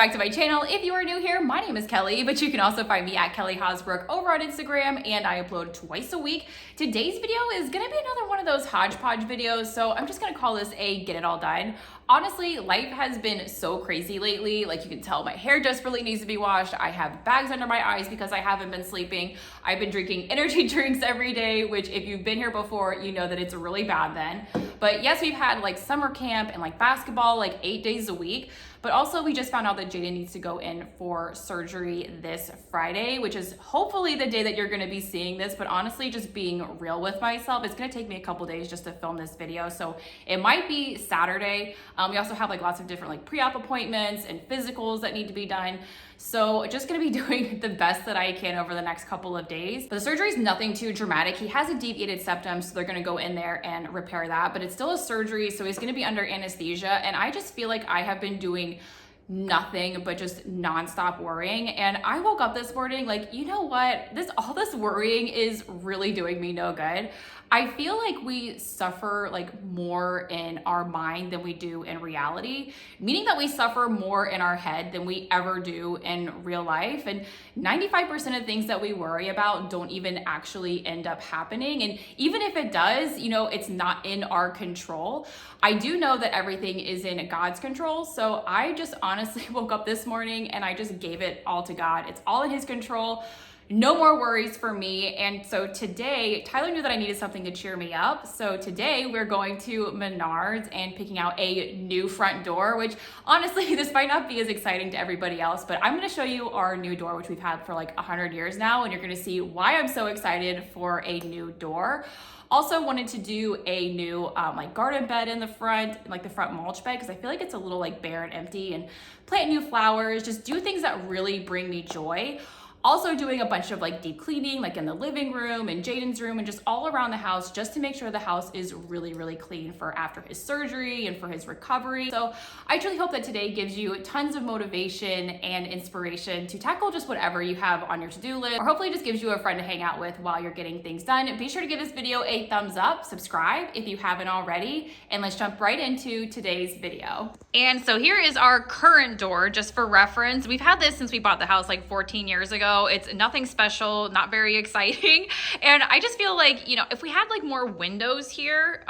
back to my channel. If you are new here, my name is Kelly, but you can also find me at Kelly Hosbrook over on Instagram, and I upload twice a week. Today's video is gonna be another one of those hodgepodge videos, so I'm just gonna call this a get it all done. Honestly, life has been so crazy lately. Like you can tell, my hair desperately needs to be washed. I have bags under my eyes because I haven't been sleeping. I've been drinking energy drinks every day, which if you've been here before, you know that it's really bad then. But yes, we've had like summer camp and like basketball, like 8 days a week. But also we just found out that Jaden needs to go in for surgery this Friday, which is hopefully the day that you're gonna be seeing this. But honestly, just being real with myself, it's gonna take me a couple days just to film this video. So it might be Saturday. We also have like lots of different like pre-op appointments and physicals that need to be done. So just gonna be doing the best that I can over the next couple of days. But the surgery is nothing too dramatic. He has a deviated septum, so they're gonna go in there and repair that, but it's still a surgery, so he's gonna be under anesthesia. And I just feel like I have been doing nothing but just nonstop worrying. And I woke up this morning like, you know what? All this worrying is really doing me no good. I feel like we suffer like more in our mind than we do in reality, meaning that we suffer more in our head than we ever do in real life. And 95% of things that we worry about don't even actually end up happening. And even if it does, you know, it's not in our control. I do know that everything is in God's control. So I just honestly woke up this morning and I just gave it all to God. It's all in His control. No more worries for me. And so today, Tyler knew that I needed something to cheer me up. So today we're going to Menards and picking out a new front door, which honestly, this might not be as exciting to everybody else, but I'm gonna show you our new door, which we've had for like 100 years now. And you're gonna see why I'm so excited for a new door. Also wanted to do a new like garden bed in the front, like the front mulch bed, because I feel like it's a little like bare and empty, and plant new flowers, just do things that really bring me joy. Also doing a bunch of like deep cleaning, like in the living room and Jaden's room and just all around the house, just to make sure the house is really, really clean for after his surgery and for his recovery. So I truly hope that today gives you tons of motivation and inspiration to tackle just whatever you have on your to-do list, or hopefully just gives you a friend to hang out with while you're getting things done. Be sure to give this video a thumbs up, subscribe if you haven't already, and let's jump right into today's video. And so here is our current door, just for reference. We've had this since we bought the house like 14 years ago. It's nothing special, not very exciting. And I just feel like, you know, if we had like more windows here,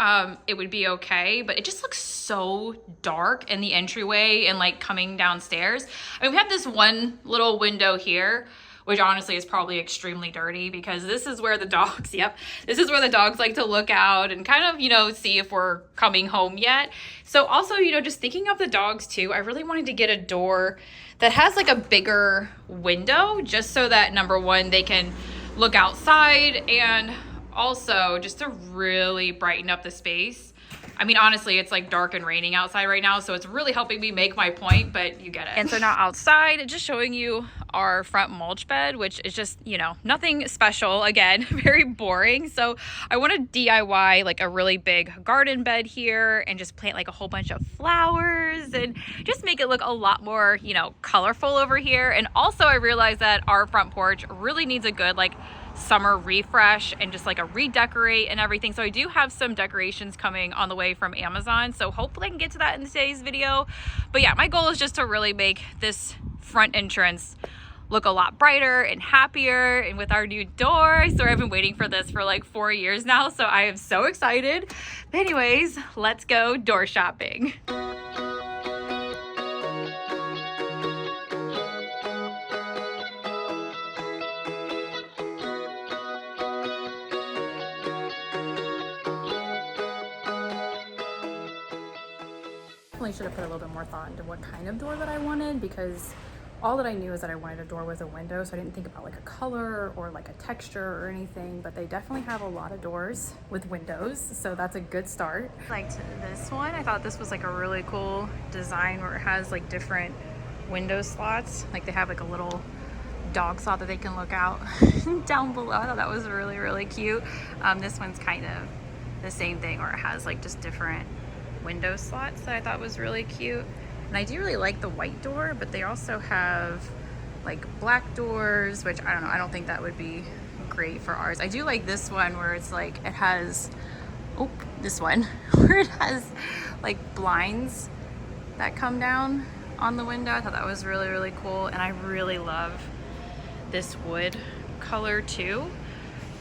it would be okay. But it just looks so dark in the entryway and like coming downstairs. I mean, we have this one little window here, which honestly is probably extremely dirty because this is where the dogs, this is where the dogs like to look out and kind of, you know, see if we're coming home yet. So also, you know, just thinking of the dogs too, I really wanted to get a door that has like a bigger window, just so that number one, they can look outside, and also just to really brighten up the space. I mean, honestly, it's like dark and raining outside right now, so it's really helping me make my point, but you get it. And so now outside, just showing you our front mulch bed, which is just, you know, nothing special. Again, very boring. So I want to DIY like a really big garden bed here and just plant like a whole bunch of flowers and just make it look a lot more, you know, colorful over here. And also I realized that our front porch really needs a good like summer refresh and just like a redecorate and everything. So I do have some decorations coming on the way from Amazon, so hopefully I can get to that in today's video. But yeah, my goal is just to really make this front entrance look a lot brighter and happier. And with our new door, I swear I've been waiting for this for like 4 years now, so I am so excited. But anyways, let's go door shopping. Should have put a little bit more thought into what kind of door that I wanted, because all that I knew is that I wanted a door with a window, so I didn't think about like a color or like a texture or anything. But they definitely have a lot of doors with windows, so that's a good start. Liked this one. I thought this was like a really cool design where it has like different window slots. Like they have like a little dog slot that they can look out down below. I thought that was really, really cute. This one's kind of the same thing, where it has like just different window slots that I thought was really cute. And I do really like the white door, but they also have like black doors, which I don't know, I don't think that would be great for ours. I do like this one where it's like, it has, this one where it has like blinds that come down. on the window. I thought that was really, really cool. And I really love this wood color too.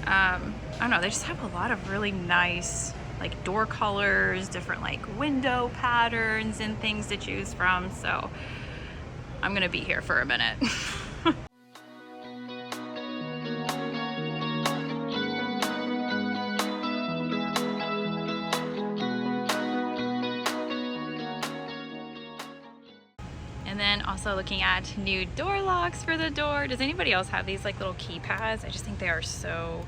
I don't know, they just have a lot of really nice like door colors, different like window patterns and things to choose from. So I'm gonna be here for a minute. And then also looking at new door locks for the door. Does anybody else have these like little keypads? I just think they are so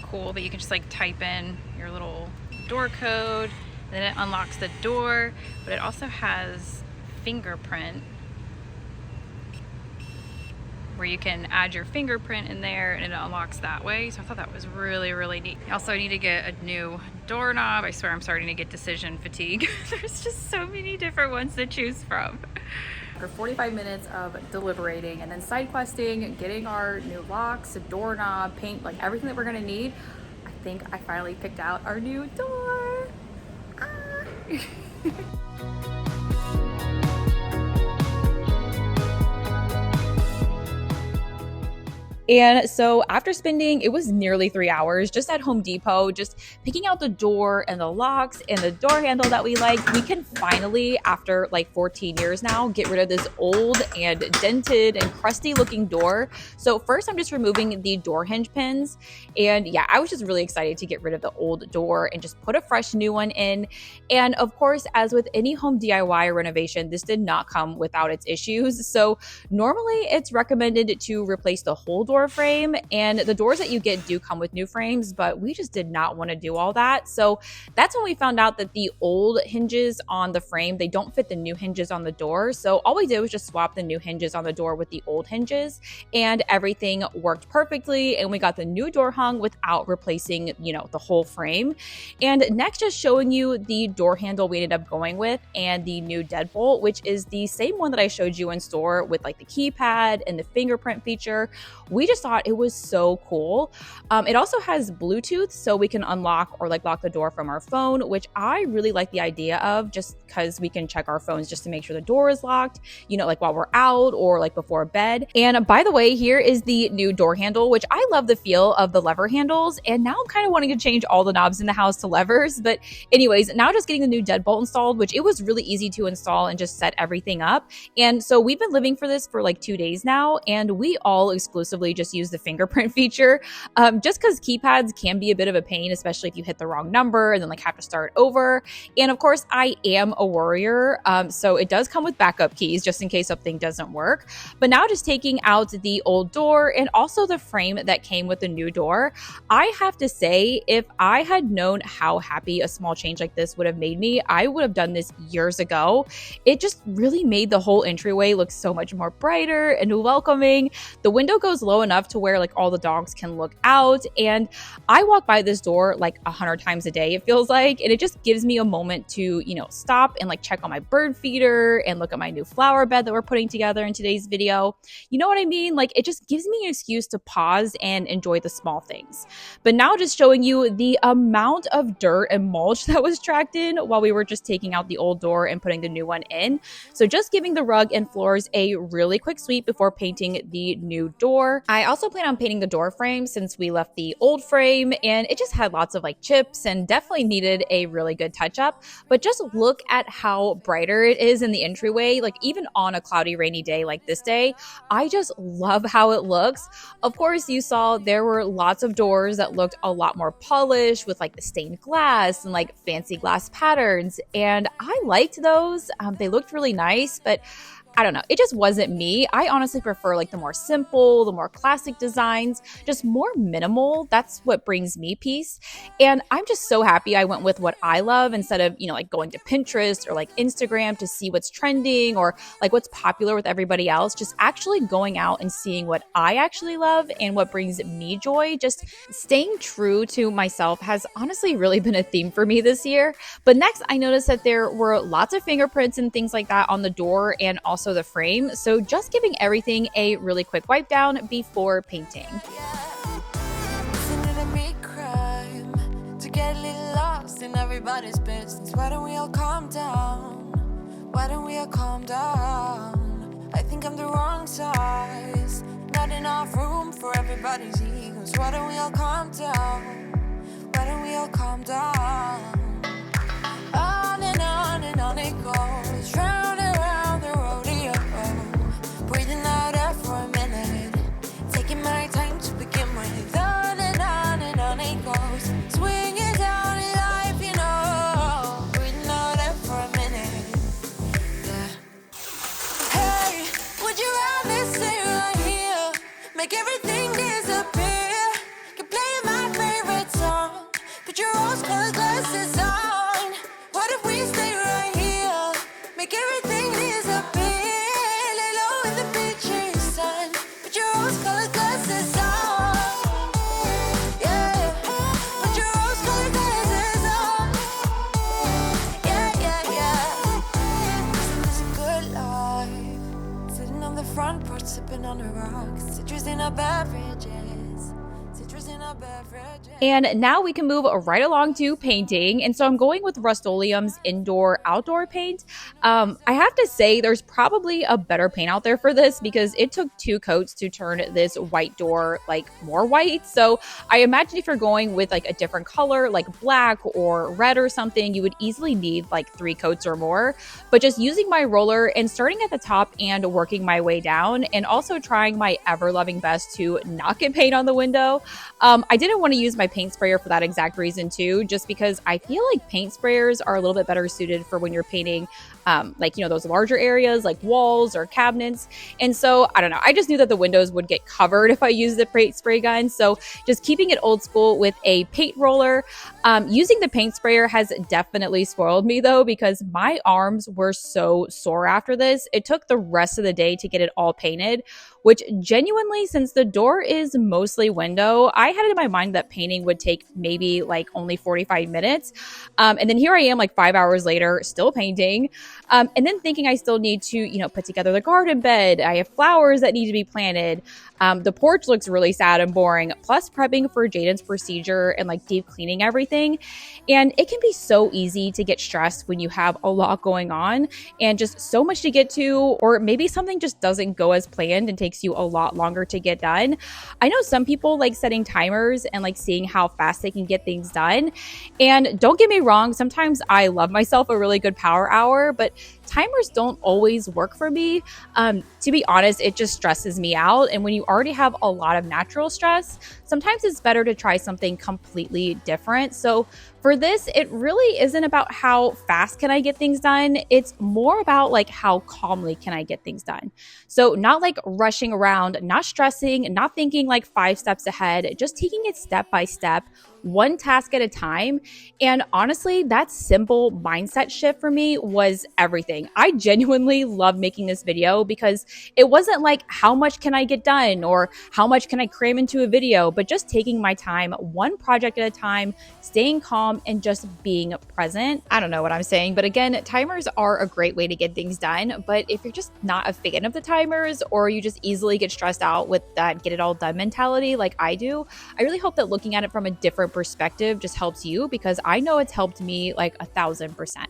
cool that you can just like type in your little door code and then it unlocks the door, but it also has fingerprint where you can add your fingerprint in there and it unlocks that way. So I thought that was really, really neat. I also need to get a new doorknob. I swear I'm starting to get decision fatigue. There's just so many different ones to choose from. After 45 minutes of deliberating and then side questing, getting our new locks, a doorknob, paint, like everything that we're gonna need, I think I finally picked out our new door. Ah. And so after spending, it was nearly 3 hours just at Home Depot, just picking out the door and the locks and the door handle that we like, we can finally, after like 14 years now, get rid of this old and dented and crusty looking door. So first I'm just removing the door hinge pins. And yeah, I was just really excited to get rid of the old door and just put a fresh new one in. And of course, as with any home DIY or renovation, this did not come without its issues. So normally it's recommended to replace the whole door frame, and the doors that you get do come with new frames, but we just did not want to do all that. So that's when we found out that the old hinges on the frame, they don't fit the new hinges on the door. So all we did was just swap the new hinges on the door with the old hinges, and everything worked perfectly, and we got the new door hung without replacing, you know, the whole frame. And next, just showing you the door handle we ended up going with and the new deadbolt, which is the same one that I showed you in store with like the keypad and the fingerprint feature. We just thought it was so cool. It also has Bluetooth, so we can unlock or like lock the door from our phone, which I really like the idea of, just because we can check our phones just to make sure the door is locked, you know, like while we're out or like before bed. And by the way, here is the new door handle, which I love the feel of the lever handles. And now I'm kind of wanting to change all the knobs in the house to levers. But anyways, now just getting the new deadbolt installed, which it was really easy to install and just set everything up. And so we've been living for this for like 2 days now, and we all exclusively just use the fingerprint feature, just because keypads can be a bit of a pain, especially if you hit the wrong number and then like have to start over. And of course, I am a worrier, so it does come with backup keys just in case something doesn't work. But now just taking out the old door and also the frame that came with the new door, I have to say, if I had known how happy a small change like this would have made me, I would have done this years ago. It just really made the whole entryway look so much more brighter and welcoming. The window goes low enough to where like all the dogs can look out, and I walk by this door like 100 times a day, it feels like, and it just gives me a moment to, you know, stop and like check on my bird feeder and look at my new flower bed that we're putting together in today's video. You know what I mean? Like, it just gives me an excuse to pause and enjoy the small things. But now just showing you the amount of dirt and mulch that was tracked in while we were just taking out the old door and putting the new one in. So just giving the rug and floors a really quick sweep before painting the new door. I also plan on painting the door frame since we left the old frame, and it just had lots of like chips and definitely needed a really good touch up. But just look at how brighter it is in the entryway. Like, even on a cloudy, rainy day like this day, I just love how it looks. Of course, you saw there were lots of doors that looked a lot more polished with like the stained glass and like fancy glass patterns, and I liked those. They looked really nice, but I don't know, it just wasn't me. I honestly prefer like the more simple, the more classic designs, just more minimal. That's what brings me peace. And I'm just so happy I went with what I love instead of, you know, like going to Pinterest or like Instagram to see what's trending or like what's popular with everybody else. Just actually going out and seeing what I actually love and what brings me joy. Just staying true to myself has honestly really been a theme for me this year. But next, I noticed that there were lots of fingerprints and things like that on the door and also the frame. So just giving everything a really quick wipe down before painting. Everybody's business. Why don't we all calm down? Why don't we all calm down? I think I'm the wrong size. Not enough room for everybody's egos. Why don't we all calm down? Why don't we all calm down? On and on it goes, round and round the rodeo. Breathing out air for a minute, taking my time to begin with. On and on it goes, swinging down in life, you know. Breathing out air for a minute, yeah. Hey, would you rather stay right here, make everything disappear? Keep playing my favorite song, put your rose-colored glasses on. What if we stay right here, make everything disappear? Lay low in the beaches, sun, put your rose-colored glasses on. Yeah, put your rose-colored glasses on. Yeah. This is a good life. Sitting on the front porch, sipping on the rocks. Citrus in our beverages. Citrus in our beverages. And now we can move right along to painting. And so I'm going with Rust-Oleum's indoor-outdoor paint. I have to say there's probably a better paint out there for this because it took 2 coats to turn this white door like more white. So I imagine if you're going with like a different color, like black or red or something, you would easily need like 3 coats or more. But just using my roller and starting at the top and working my way down, and also trying my ever-loving best to not get paint on the window. I didn't want to use my paint sprayer for that exact reason too, just because I feel like paint sprayers are a little bit better suited for when you're painting like, you know, those larger areas like walls or cabinets. And so I don't know, I just knew that the windows would get covered if I used the paint spray gun. So just keeping it old school with a paint roller. Using the paint sprayer has definitely spoiled me though, because my arms were so sore after this. It took the rest of the day to get it all painted, which genuinely, since the door is mostly window, I had it in my mind that painting would take maybe like only 45 minutes. And then here I am like 5 hours later, still painting. And then thinking I still need to, you know, put together the garden bed. I have flowers that need to be planted. The porch looks really sad and boring, plus prepping for Jaden's procedure and like deep cleaning everything. And it can be so easy to get stressed when you have a lot going on and just so much to get to, or maybe something just doesn't go as planned and takes you a lot longer to get done. I know some people like setting timers and like seeing how fast they can get things done. And don't get me wrong, sometimes I love myself a really good power hour, but timers don't always work for me. To be honest, it just stresses me out. And when you already have a lot of natural stress, sometimes it's better to try something completely different. So for this, it really isn't about how fast can I get things done. It's more about like how calmly can I get things done. So not like rushing around, not stressing, not thinking like 5 steps ahead, just taking it step by step, one task at a time. And honestly, that simple mindset shift for me was everything. I genuinely love making this video because it wasn't like how much can I get done or how much can I cram into a video, but just taking my time, one project at a time, staying calm and just being present. I don't know what I'm saying, but again, timers are a great way to get things done. But if you're just not a fan of the timers, or you just easily get stressed out with that get it all done mentality like I do, I really hope that looking at it from a different perspective just helps you, because I know it's helped me like 1,000%.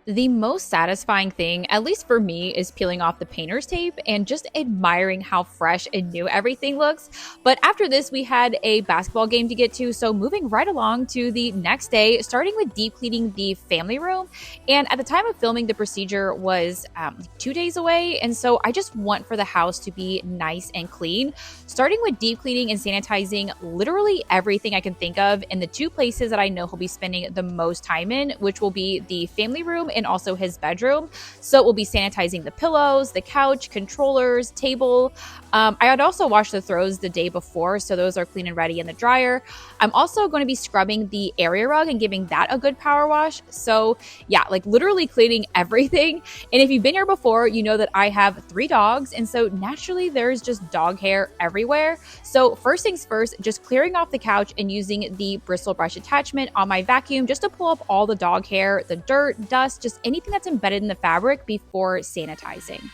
The most satisfying thing, at least for me, is peeling off the painter's tape and just admiring how fresh and new everything looks. But after this, we had a basketball game to get to, so moving right along to the next day, starting with deep cleaning the family room. And at the time of filming, the procedure was 2 days away, and so I just want for the house to be nice and clean. Starting with deep cleaning and sanitizing literally everything I can think of in the 2 places that I know he'll be spending the most time in, which will be the family room and also his bedroom. So we'll be sanitizing the pillows, the couch, controllers, table. I had also washed the throws the day before, so those are clean and ready in the dryer. I'm also going to be scrubbing the area rug and giving that a good power wash. So yeah, like literally cleaning everything. And if you've been here before, you know that I have 3 dogs, and so naturally there's just dog hair everywhere. So first things first, just clearing off the couch and using the bristle brush attachment on my vacuum just to pull up all the dog hair, the dirt, dust, just anything that's embedded in the fabric before sanitizing.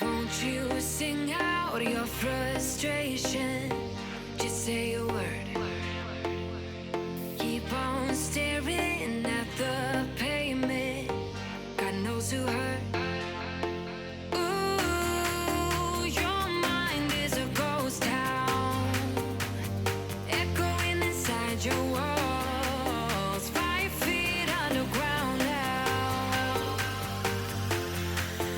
Won't you sing out your frustration? Just say a word. Keep on staring at the pavement. God knows who hurt. Ooh, your mind is a ghost town, echoing inside your walls, 5 feet underground now.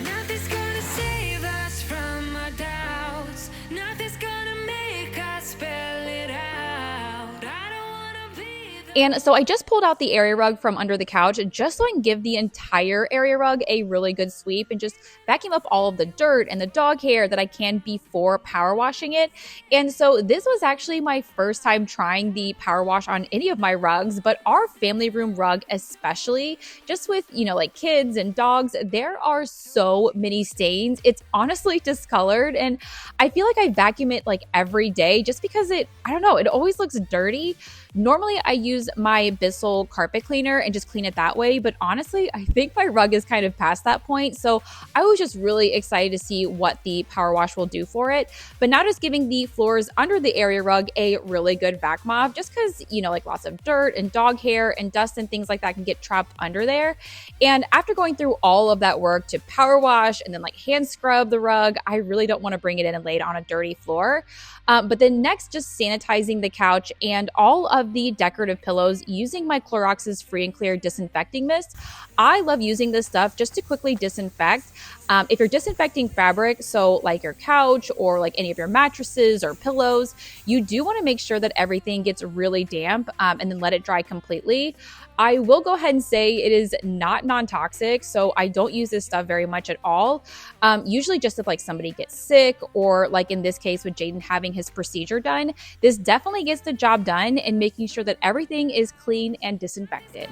Nothing's gonna save us from our doubts. Nothing's gonna make us spell it out. I don't wanna be the And so I just pulled out the area rug from under the couch just so I can give the entire area rug a really good sweep and just vacuum up all of the dirt and the dog hair that I can before power washing it. And so this was actually my first time trying the power wash on any of my rugs, but our family room rug especially, just with, like kids and dogs, there are so many stains. It's honestly discolored, and I feel like I vacuum it like every day just because I don't know, it always looks dirty. Normally I use my Bissell carpet cleaner and just clean it that way, but honestly, I think my rug is kind of past that point. So I was just really excited to see what the power wash will do for it. But now just giving the floors under the area rug a really good vac mop, just because, like lots of dirt and dog hair and dust and things like that can get trapped under there. And after going through all of that work to power wash and then like hand scrub the rug, I really don't want to bring it in and lay it on a dirty floor. But then next, just sanitizing the couch and all of the decorative pillows using my Clorox's Free and Clear disinfecting mist. I love using this stuff just to quickly disinfect. If you're disinfecting fabric, so like your couch or like any of your mattresses or pillows, you do want to make sure that everything gets really damp and then let it dry completely. I will go ahead and say it is not non-toxic, so I don't use this stuff very much at all. Usually just if like somebody gets sick or like in this case with Jaden having his procedure done, this definitely gets the job done in making sure that everything is clean and disinfected.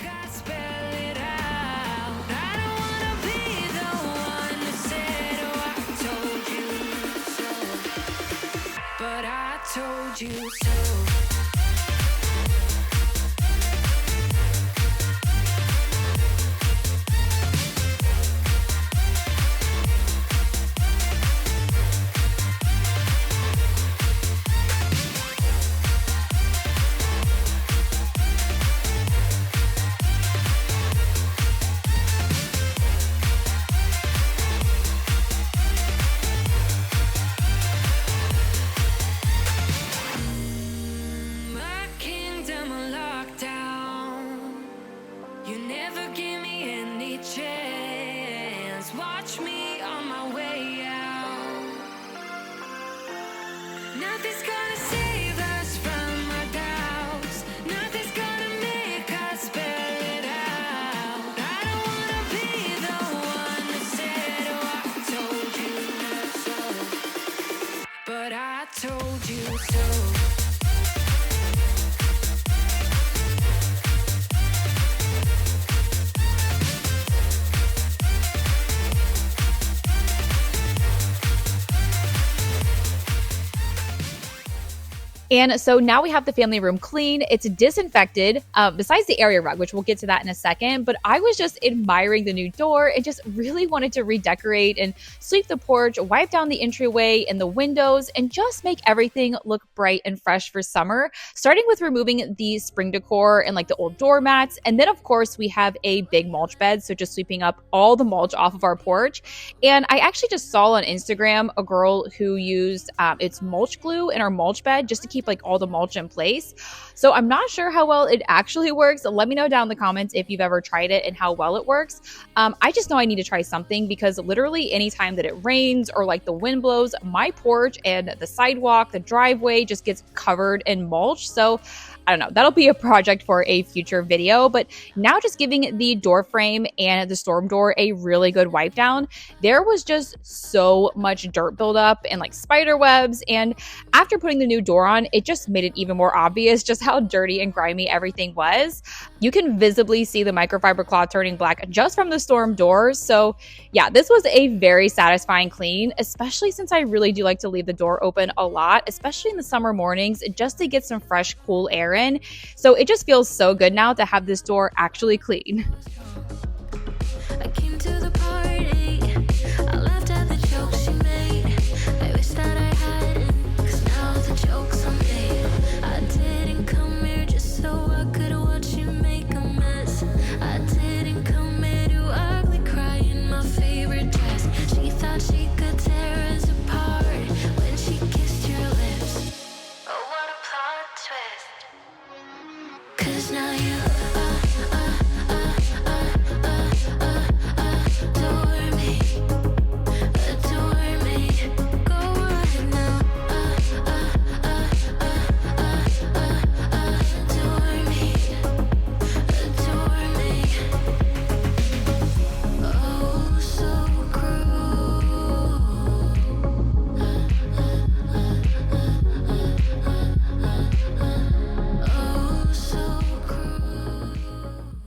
make us spell it out. I don't wanna be the one who said, oh, I told you so. But I told you so. My kingdom on lockdown. You never give me any chance. Watch me on my way out. Nothing's gonna save us from our doubts. Nothing's gonna make us spell it out. I don't wanna be the one that said, oh, I told you so. But I told you so. And so now we have the family room clean. It's disinfected, besides the area rug, which we'll get to that in a second. But I was just admiring the new door and just really wanted to redecorate and sweep the porch, wipe down the entryway and the windows, and just make everything look bright and fresh for summer. Starting with removing the spring decor and like the old doormats. And then, of course, we have a big mulch bed. So just sweeping up all the mulch off of our porch. And I actually just saw on Instagram a girl who used its mulch glue in our mulch bed just to keep keep like all the mulch in place. So I'm not sure how well it actually works. Let me know down in the comments if you've ever tried it and how well it works. I just know I need to try something because literally anytime that it rains or like the wind blows, my porch and the sidewalk, the driveway just gets covered in mulch. So I don't know, that'll be a project for a future video. But now just giving the door frame and the storm door a really good wipe down, there was just so much dirt buildup and like spider webs. And after putting the new door on, it just made it even more obvious just how dirty and grimy everything was. You can visibly see the microfiber cloth turning black just from the storm door. So yeah, this was a very satisfying clean, especially since I really do like to leave the door open a lot, especially in the summer mornings, just to get some fresh, cool air in. So it just feels so good now to have this door actually clean. I came to the party, I laughed at the jokes she made. I wish that I hadn't, 'cause now the joke's on me. I didn't come here just so I could watch you make a mess. I didn't come here to ugly cry in my favorite dress. She thought she could tear us apart when she kissed your lips. Oh, what a plot twist. 'Cause now you adore me, adore me. Go ahead now, adore me, adore me. Oh, so cruel. Oh, so cruel.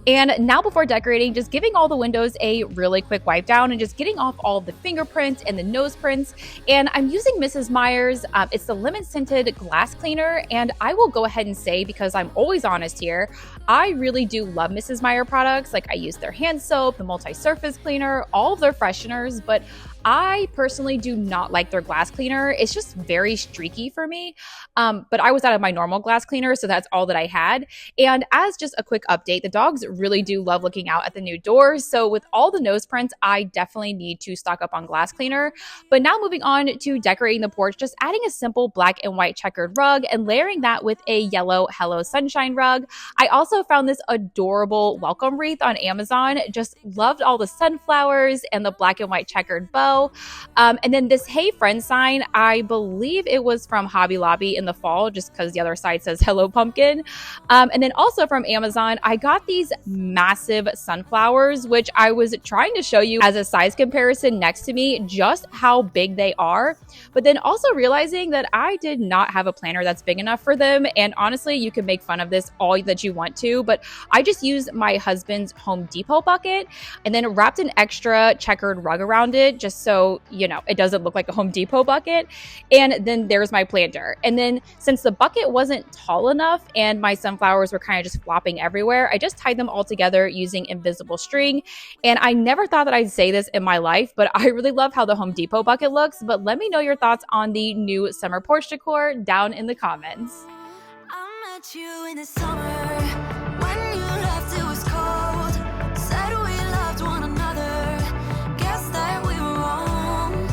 And now before decorating, just giving all the windows a really quick wipe down and just getting off all of the fingerprints and the nose prints. And I'm using Mrs. Meyer's, it's the lemon scented glass cleaner. And I will go ahead and say, because I'm always honest here, I really do love Mrs. Meyer products. Like I use their hand soap, the multi-surface cleaner, all of their fresheners, but I personally do not like their glass cleaner. It's just very streaky for me. But I was out of my normal glass cleaner, so that's all that I had. And as just a quick update, the dogs really do love looking out at the new doors. So with all the nose prints, I definitely need to stock up on glass cleaner. But now moving on to decorating the porch, just adding a simple black and white checkered rug and layering that with a yellow Hello Sunshine rug. I also found this adorable welcome wreath on Amazon. Just loved all the sunflowers and the black and white checkered bow. And then this Hey Friend sign, I believe it was from Hobby Lobby in the fall, just because the other side says Hello Pumpkin. And then also from Amazon, I got these massive sunflowers, which I was trying to show you as a size comparison next to me, just how big they are. But then also realizing that I did not have a planter that's big enough for them. And honestly, you can make fun of this all that you want to, but I just used my husband's Home Depot bucket and then wrapped an extra checkered rug around it, just so, you know, it doesn't look like a Home Depot bucket. And then there's my planter. And then since the bucket wasn't tall enough and my sunflowers were kind of just flopping everywhere, I just tied them all together using invisible string. And I never thought that I'd say this in my life, but I really love how the Home Depot bucket looks. But let me know your thoughts on the new summer porch decor down in the comments. I met you in the summer when you left, it was cold. Said we loved one another. Guess that we were wrong.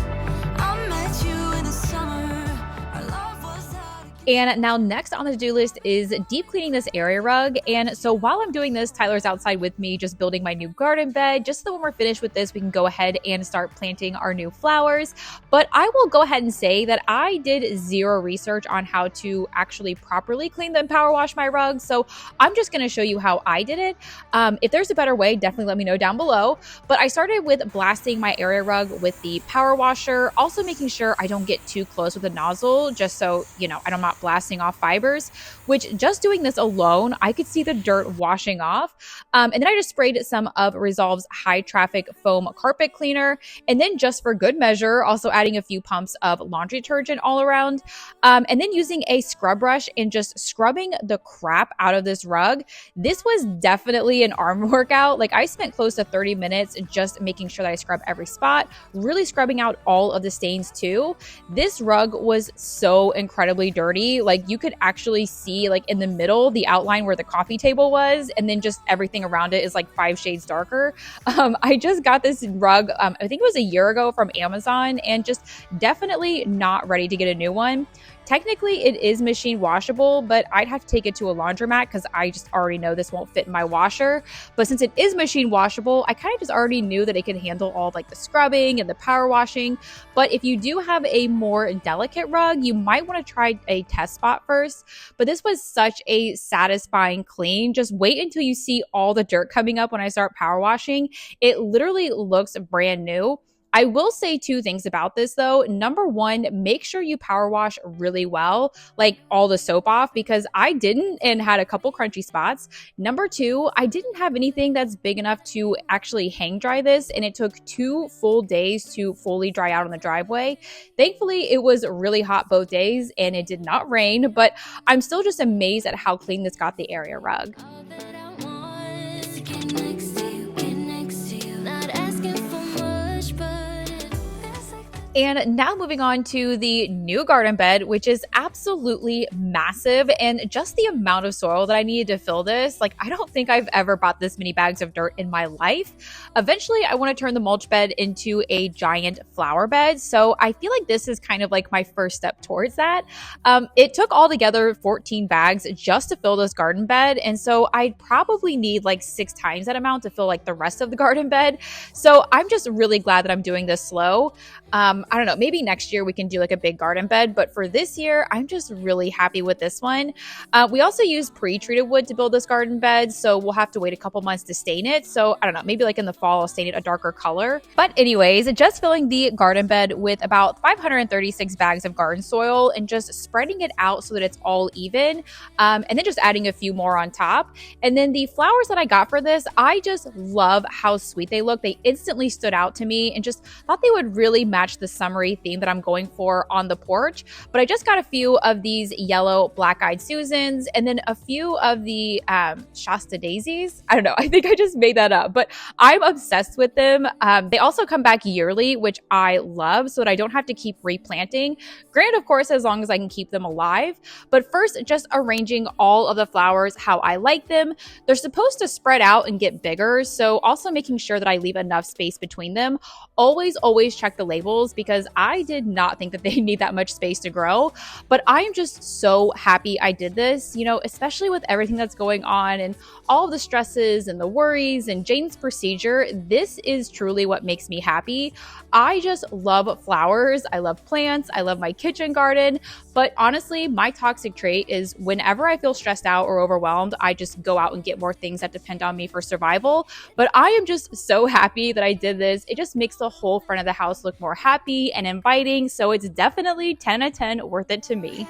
I met you in the summer. Our love was out again. And now next on the to-do list is deep cleaning this area rug. And so while I'm doing this, Tyler's outside with me just building my new garden bed. Just so when we're finished with this, we can go ahead and start planting our new flowers. But I will go ahead and say that I did zero research on how to actually properly clean and power wash my rugs. So I'm just going to show you how I did it. If there's a better way, definitely let me know down below. But I started with blasting my area rug with the power washer, also making sure I don't get too close with the nozzle, just so, you know, I'm not blasting off fibers, which just doing this alone, I could see the dirt washing off. And then I just sprayed some of Resolve's high traffic foam carpet cleaner. And then just for good measure, also adding a few pumps of laundry detergent all around. And then using a scrub brush and just scrubbing the crap out of this rug. This was definitely an arm workout. Like I spent close to 30 minutes just making sure that I scrub every spot, really scrubbing out all of the stains too. This rug was so incredibly dirty. Like you could actually see like in the middle, the outline where the coffee table was, and then just everything around it is like 5 shades darker. I just got this rug, I think it was a year ago from Amazon, and just definitely not ready to get a new one. Technically, it is machine washable, but I'd have to take it to a laundromat because I just already know this won't fit in my washer. But since it is machine washable, I kind of just already knew that it could handle all of like the scrubbing and the power washing. But if you do have a more delicate rug, you might want to try a test spot first. But this was such a satisfying clean. Just wait until you see all the dirt coming up when I start power washing. It literally looks brand new. I will say two things about this though. Number one, make sure you power wash really well, like all the soap off, because I didn't and had a couple crunchy spots. Number two, I didn't have anything that's big enough to actually hang dry this, and it took 2 full days to fully dry out on the driveway. Thankfully, it was really hot both days and it did not rain, but I'm still just amazed at how clean this got the area rug. And now moving on to the new garden bed, which is absolutely massive. And just the amount of soil that I needed to fill this, like I don't think I've ever bought this many bags of dirt in my life. Eventually, I want to turn the mulch bed into a giant flower bed. So I feel like this is kind of like my first step towards that. It took altogether 14 bags just to fill this garden bed. And so I'd probably need like 6 times that amount to fill like the rest of the garden bed. So I'm just really glad that I'm doing this slow. I don't know, maybe next year we can do like a big garden bed, but for this year, I'm just really happy with this one. We also used pre-treated wood to build this garden bed, so we'll have to wait a couple months to stain it. So I don't know, maybe like in the fall, I'll stain it a darker color. But anyways, just filling the garden bed with about 536 bags of garden soil and just spreading it out so that it's all even. And then just adding a few more on top. And then the flowers that I got for this, I just love how sweet they look. They instantly stood out to me and just thought they would really match the summery theme that I'm going for on the porch. But I just got a few of these yellow black-eyed Susans and then a few of the Shasta daisies. I don't know. I think I just made that up, but I'm obsessed with them. They also come back yearly, which I love, so that I don't have to keep replanting. Granted, of course, as long as I can keep them alive. But first, just arranging all of the flowers how I like them. They're supposed to spread out and get bigger, so also making sure that I leave enough space between them. Always check the labels because I did not think that they need that much space to grow. But I am just so happy I did this, you know, especially with everything that's going on and all of the stresses and the worries and Jane's procedure. This is truly what makes me happy. I just love flowers. I love plants. I love my kitchen garden. But honestly, my toxic trait is whenever I feel stressed out or overwhelmed, I just go out and get more things that depend on me for survival. But I am just so happy that I did this. It just makes the whole front of the house look more happy and inviting. So it's definitely 10 out of 10 worth it to me.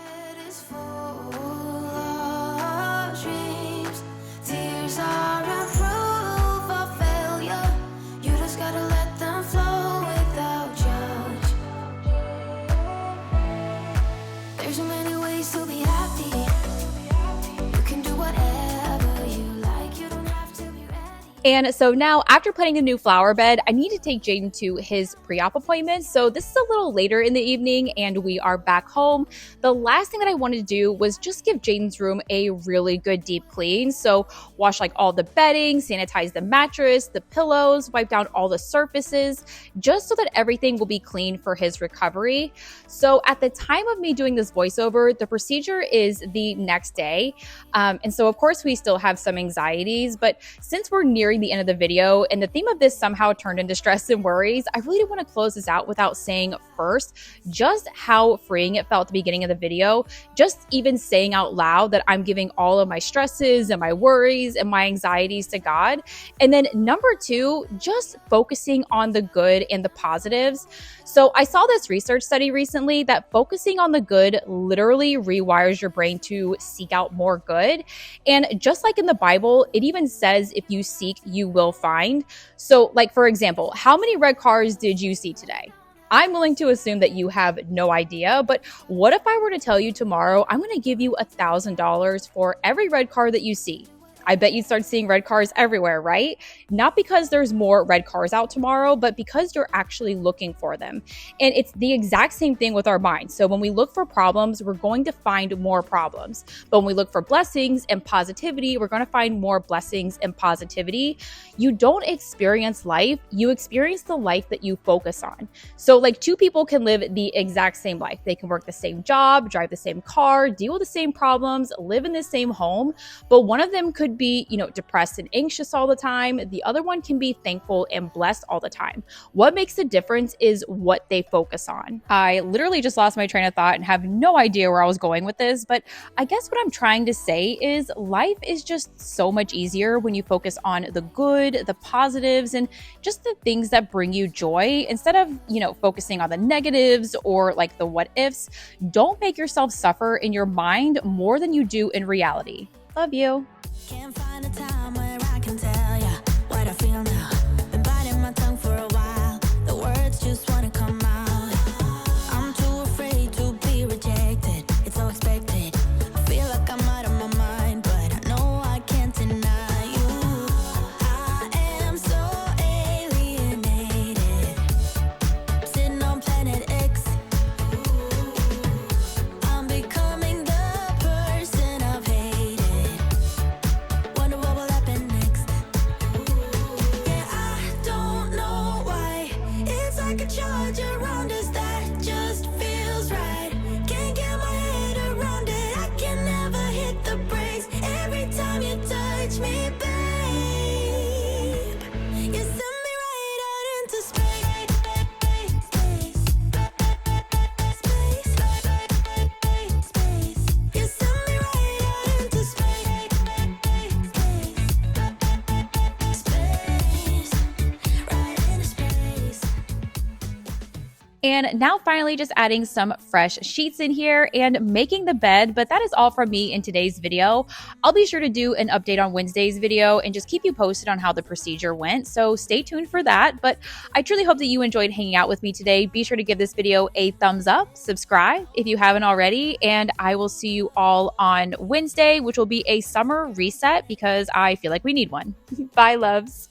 And so now after putting the new flower bed, I need to take Jaden to his pre-op appointment. So this is a little later in the evening and we are back home. The last thing that I wanted to do was just give Jaden's room a really good deep clean. So wash like all the bedding, sanitize the mattress, the pillows, wipe down all the surfaces, just so that everything will be clean for his recovery. So at the time of me doing this voiceover, the procedure is the next day. And so of course we still have some anxieties, but since we're nearing the end of the video and the theme of this somehow turned into stress and worries, I really didn't want to close this out without saying first just how freeing it felt at the beginning of the video. Just even saying out loud that I'm giving all of my stresses and my worries and my anxieties to God. And then number two, just focusing on the good and the positives. So I saw this research study recently that focusing on the good literally rewires your brain to seek out more good. And just like in the Bible, it even says if you seek, you will find. So like, for example, how many red cars did you see today? I'm willing to assume that you have no idea, but what if I were to tell you tomorrow, I'm going to give you $1,000 for every red car that you see? I bet you'd start seeing red cars everywhere, right? Not because there's more red cars out tomorrow, but because you're actually looking for them. And it's the exact same thing with our minds. So when we look for problems, we're going to find more problems. But when we look for blessings and positivity, we're going to find more blessings and positivity. You don't experience life, you experience the life that you focus on. So like two people can live the exact same life. They can work the same job, drive the same car, deal with the same problems, live in the same home, but one of them could be, depressed and anxious all the time. The other one can be thankful and blessed all the time. What makes the difference is what they focus on. I literally just lost my train of thought and have no idea where I was going with this, but I guess what I'm trying to say is life is just so much easier when you focus on the good, the positives, and just the things that bring you joy instead of, focusing on the negatives or like the what ifs. Don't make yourself suffer in your mind more than you do in reality. Love you. Can't find a time where I can tell ya what I feel now. Been biting my tongue for a while. The words just wanna come out. I'm too afraid to be rejected. It's so expected. I feel like I'm out of my mind, but I know I can't deny you. I am so alienated. Sitting on planet X. I'm becoming the person I've hated. Wonder what will happen next. Yeah, I don't know why. It's like a charge around us that just feels right. Can't get my head around it. I can never hit the brakes. Every time you touch me, babe, you send me right out into space. You send me right out into space. Right into space. And now finally just adding some fresh sheets in here and making the bed, but that is all from me in today's video. I'll be sure to do an update on Wednesday's video and just keep you posted on how the procedure went, so stay tuned for that. But I truly hope that you enjoyed hanging out with me today. Be sure to give this video a thumbs up, subscribe if you haven't already, and I will see you all on Wednesday, which will be a summer reset because I feel like we need one. Bye, loves.